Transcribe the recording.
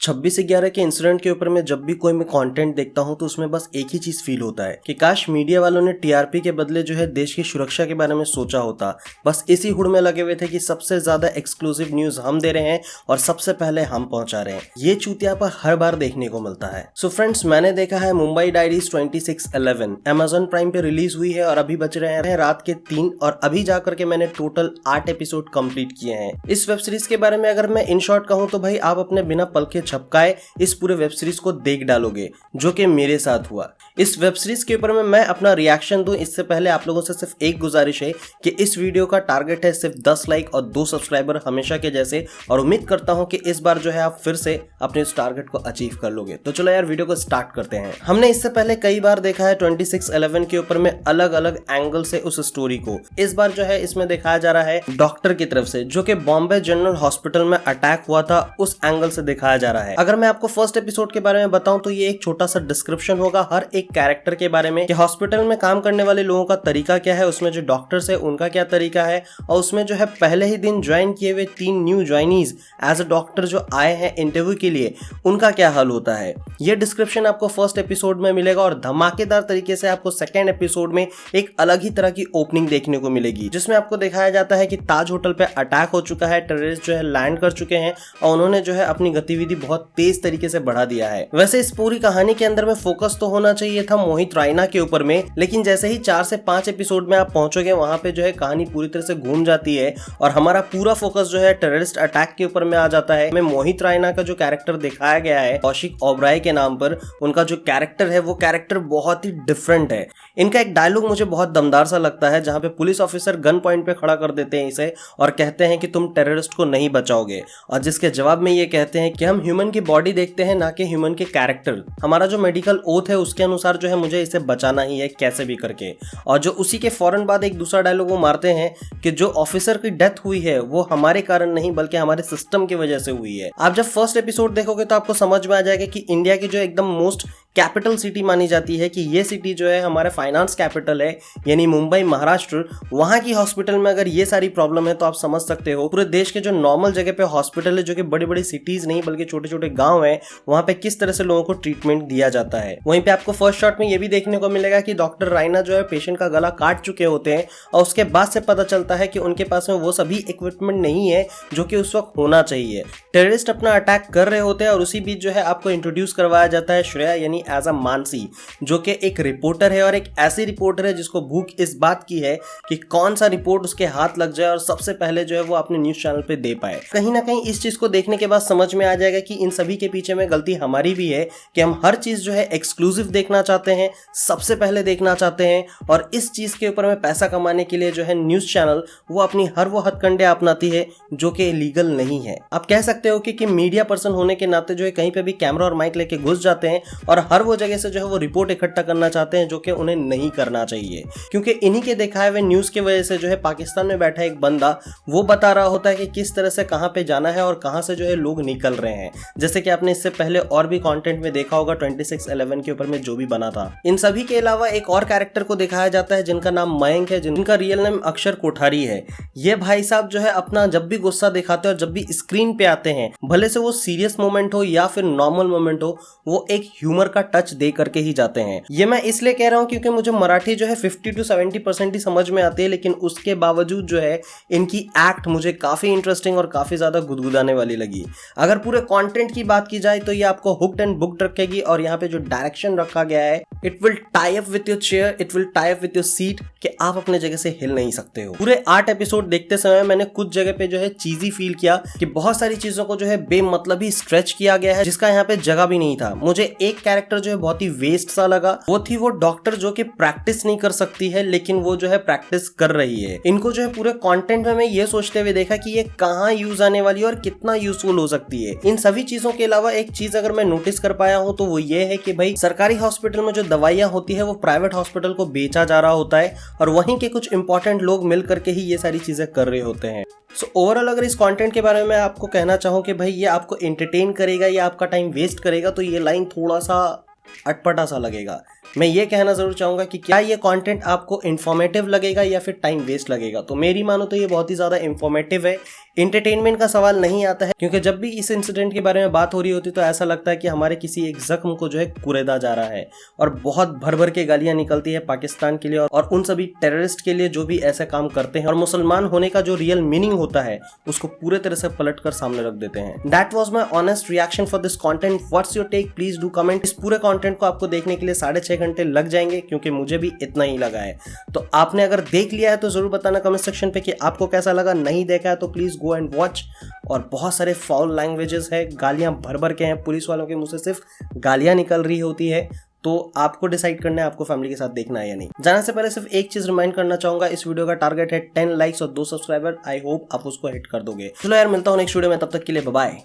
26/11 के इंसिडेंट के ऊपर में जब भी कोई मैं कंटेंट देखता हूं तो उसमें बस एक ही चीज फील होता है कि काश मीडिया वालों ने टीआरपी के बदले जो है देश की सुरक्षा के बारे में सोचा होता। बस इसी हुड़ में लगे हुए थे कि सबसे ज्यादा एक्सक्लूसिव न्यूज हम दे रहे हैं और सबसे पहले हम पहुंचा रहे हैं। ये चूतियापा हर बार देखने को मिलता है। सो फ्रेंड्स, मैंने देखा है मुंबई डायरीज 26/11 अमेजॉन प्राइम पे रिलीज हुई है और अभी बच रहे हैं रात के 3 और अभी जाकर के मैंने टोटल 8 एपिसोड कंप्लीट किए हैं। इस वेब सीरीज के बारे में अगर मैं इन शॉर्ट कहूं तो भाई आप अपने बिना पल के झपकाए इस पूरे वेब सीरीज को देख डालोगे, जो कि मेरे साथ हुआ। इस वेब सीरीज के ऊपर में मैं अपना रिएक्शन दूं इससे पहले आप लोगों से सिर्फ एक गुजारिश है कि इस वीडियो का टारगेट है सिर्फ 10 लाइक और 2 सब्सक्राइबर हमेशा के जैसे, और उम्मीद करता हूं कि इस बार जो है आप फिर से अपने इस टारगेट को अचीव कर लोगे। तो चलो यार वीडियो को स्टार्ट करते हैं। हमने इससे पहले कई बार देखा है 26/11 के ऊपर में अलग अलग एंगल से उस स्टोरी को। इस बार जो है इसमें दिखाया जा रहा है डॉक्टर की तरफ से, जो कि बॉम्बे जनरल हॉस्पिटल में अटैक हुआ था उस एंगल से दिखाया जा रहा है। अगर मैं आपको फर्स्ट एपिसोड के बारे में बताऊं तो ये एक छोटा सा डिस्क्रिप्शन होगा हर एक कैरेक्टर के बारे में कि हॉस्पिटल में काम करने वाले लोगों का तरीका क्या है, उसमें जो डॉक्टर्स है उनका क्या तरीका है, और उसमें जो है पहले ही दिन ज्वाइन किए हुए 3 new joinees as a doctor जो आए हैं इंटरव्यू के लिए, उनका क्या हाल होता है। ये डिस्क्रिप्शन आपको फर्स्ट एपिसोड में मिलेगा और धमाकेदार तरीके से आपको सेकेंड एपिसोड में एक अलग ही तरह की ओपनिंग देखने को मिलेगी, जिसमें आपको दिखाया जाता है कि ताज होटल पे अटैक हो चुका है, टेररिस्ट जो है लैंड कर चुके हैं और उन्होंने जो है अपनी गतिविधि बहुत तेज तरीके से बढ़ा दिया है। वैसे इस पूरी कहानी के अंदर में फोकस तो होना चाहिए था मोहित रायना के ऊपर में, लेकिन जैसे ही 4 से 5 एपिसोड में आप पहुंचोगे वहां पे जो है कहानी पूरी तरह से घूम जाती है और हमारा पूरा फोकस जो है टेररिस्ट अटैक के ऊपर में आ जाता है। मैं मोहित रायना का जो कैरेक्टर दिखाया गया है कौशिक ओबराय के नाम पर, उनका जो कैरेक्टर है वो कैरेक्टर बहुत ही डिफरेंट है। इनका एक डायलॉग मुझे बहुत दमदार सा लगता है, जहां पे पुलिस ऑफिसर गन पॉइंट पे खड़ा कर देते हैं इसे और कहते हैं कि तुम टेररिस्ट को नहीं बचाओगे, और जिसके जवाब में ये कहते हैं कि हम ह्यूमन की बॉडी देखते हैं ना कि ह्यूमन के कैरेक्टर। हमारा जो मेडिकल ओथ है उसके अनुसार जो है मुझे इसे बचाना ही है कैसे भी करके। और जो उसी के फौरन बाद एक दूसरा डायलॉग वो मारते हैं कि जो ऑफिसर की डेथ हुई है वो हमारे कारण नहीं बल्कि हमारे सिस्टम की वजह से हुई है। आप जब फर्स्ट एपिसोड देखोगे तो आपको समझ में आ जाएगा कि इंडिया की जो एकदम मोस्ट कैपिटल सिटी मानी जाती है कि ये सिटी जो है हमारा फाइनेंस कैपिटल है, यानी मुंबई महाराष्ट्र, वहां की हॉस्पिटल में अगर ये सारी प्रॉब्लम है तो आप समझ सकते हो पूरे देश के जो नॉर्मल जगह पे हॉस्पिटल है, जो कि बड़ी बड़ी सिटीज नहीं बल्कि छोटे छोटे गांव है, वहां पे किस तरह से लोगों को ट्रीटमेंट दिया जाता है। वहीं पे आपको फर्स्ट शॉट में ये भी देखने को मिलेगा कि डॉक्टर रायना जो है पेशेंट का गला काट चुके होते हैं और उसके बाद से पता चलता है कि उनके पास में वो सभी इक्विपमेंट नहीं है जो कि उस वक्त होना चाहिए। टेररिस्ट अपना अटैक कर रहे होते हैं और उसी बीच जो है आपको इंट्रोड्यूस करवाया जाता है श्रेया यानी एज अ मानसी, जो कि एक रिपोर्टर है और एक ऐसी रिपोर्टर है जिसको भूख इस बात की है कि कौन सा रिपोर्ट उसके हाथ लग जाए और सबसे पहले जो है वो अपने न्यूज चैनल पे दे पाए। कहीं ना कहीं इस चीज को देखने के बाद समझ में आ जाएगा कि इन सभी के पीछे में गलती हमारी भी है कि हम हर चीज जो है एक्सक्लूसिव देखना चाहते हैं, सबसे पहले देखना चाहते हैं, और इस चीज के ऊपर में पैसा कमाने के लिए जो है न्यूज चैनल वो अपनी हर वो हथकंडे अपनाती है जो कि लीगल नहीं है। आप कह सकते हो कि मीडिया पर्सन होने के नाते जो है कहीं पे भी कैमरा और माइक लेके घुस जाते हैं और हर वो जगह से जो है वो रिपोर्ट इकट्ठा करना चाहते हैं, जो कि उन्हें नहीं करना चाहिए, क्योंकि इन्हीं के दिखाए हुए न्यूज की वजह से जो है पाकिस्तान में बैठा एक बंदा वो बता रहा होता है कि किस तरह से कहां पे जाना है और कहां से जो है लोग निकल रहे हैं। जैसे कि आपने इससे पहले और भी कंटेंट में देखा होगा 26/11 के ऊपर में जो भी बना था। इन सभी के अलावा एक और कैरेक्टर को दिखाया जाता है जिनका नाम मयंक है, जिनका रियल नेम अक्षर कोठारी है। ये भाई साहब जो है अपना जब भी गुस्सा दिखाते हैं और जब भी स्क्रीन पे आते हैं, भले से वो सीरियस मोमेंट हो या फिर नॉर्मल मोमेंट हो, वो एक ह्यूमर का टच दे करके ही जाते हैं। ये मैं इसलिए कह रहा हूं क्योंकि मुझे मराठी जो है 50 to 70% ही समझ में आती है, लेकिन उसके बावजूद जो है इनकी एक्ट मुझे काफी इंटरेस्टिंग और काफी ज्यादा गुदगुदाने वाली लगी। अगर पूरे कंटेंट की बात की जाए तो ये आपको हुक्ड एंड बुक्ड रखेगी, और यहाँ पे जो डायरेक्शन रखा गया है, it will tie up with your chair, it will tie up with your seat, कि आप अपने जगह से हिल नहीं सकते हो। पूरे 8 एपिसोड देखते समय मैंने कुछ जगह पे जो है चीजी फील किया कि बहुत सारी चीजों को जो है बेमतलब ही स्ट्रेच किया गया है, जिसका यहाँ पे जगह भी नहीं था। मुझे एक कैरेक्टर जो है बहुत ही वेस्ट सा लगा, वो थी वो डॉक्टर जो कि प्रैक्टिस नहीं कर सकती है लेकिन वो जो है प्रैक्टिस कर रही है। इनको जो है पूरे कंटेंट में मैं ये सोचते हुए देखा कि ये कहाँ यूज आने वाली है और कितना यूजफुल हो सकती है। इन सभी चीजों के अलावा एक चीज अगर मैं नोटिस कर पाया हूँ तो वो ये है कि भाई सरकारी हॉस्पिटल में जो दवाइयां होती है वो प्राइवेट हॉस्पिटल को बेचा जा रहा होता है और वहीं के कुछ इंपॉर्टेंट लोग मिल करके ही ये सारी चीजें कर रहे होते हैं। सो ओवरऑल अगर इस कंटेंट के बारे में मैं आपको कहना चाहूँ कि भाई ये आपको एंटरटेन करेगा या आपका टाइम वेस्ट करेगा, तो ये लाइन थोड़ा सा अटपटा सा लगेगा। मैं ये कहना जरूर चाहूंगा कि क्या ये कंटेंट आपको इन्फॉर्मेटिव लगेगा या फिर टाइम वेस्ट लगेगा। तो मेरी मानो तो ये बहुत ही ज्यादा इन्फॉर्मेटिव है, एंटरटेनमेंट का सवाल नहीं आता है, क्योंकि जब भी इस इंसिडेंट के बारे में बात हो रही होती तो ऐसा लगता है कि हमारे किसी एक जख्म को जो है कुरेदा जा रहा है और बहुत भर भर के गालियां निकलती है पाकिस्तान के लिए और उन सभी टेररिस्ट के लिए जो भी ऐसे काम करते हैं और मुसलमान होने का जो रियल मीनिंग होता है उसको पूरे तरह से पलट कर सामने रख देते हैं। That was my honest reaction for this content. What's your take, please do comment. इस पूरे कॉन्टेंट को आपको देखने के लिए 6.5 घंटे लग जाएंगे, क्योंकि मुझे भी इतना ही लगा है। तो आपने अगर देख लिया है तो जरूर बताना कमेंट सेक्शन पे कि आपको कैसा लगा। नहीं देखा है तो प्लीज गो एंड वॉच। और बहुत सारे फाउल लैंग्वेजेस है, गालियां भर भर के हैं, पुलिस वालों के मुंह से सिर्फ गालियां निकल रही होती है। तो आपको डिसाइड करना है आपको फैमिली के साथ देखना है या नहीं। जाने से पहले सिर्फ एक चीज रिमाइंड करना चाहूंगा, इस वीडियो का टारगेट है 10 लाइक्स और 2 सब्सक्राइबर। आई होप आप उसको हिट कर दोगे। चलो यार, मिलता हूं नेक्स्ट वीडियो में, तब तक के लिए बाय बाय।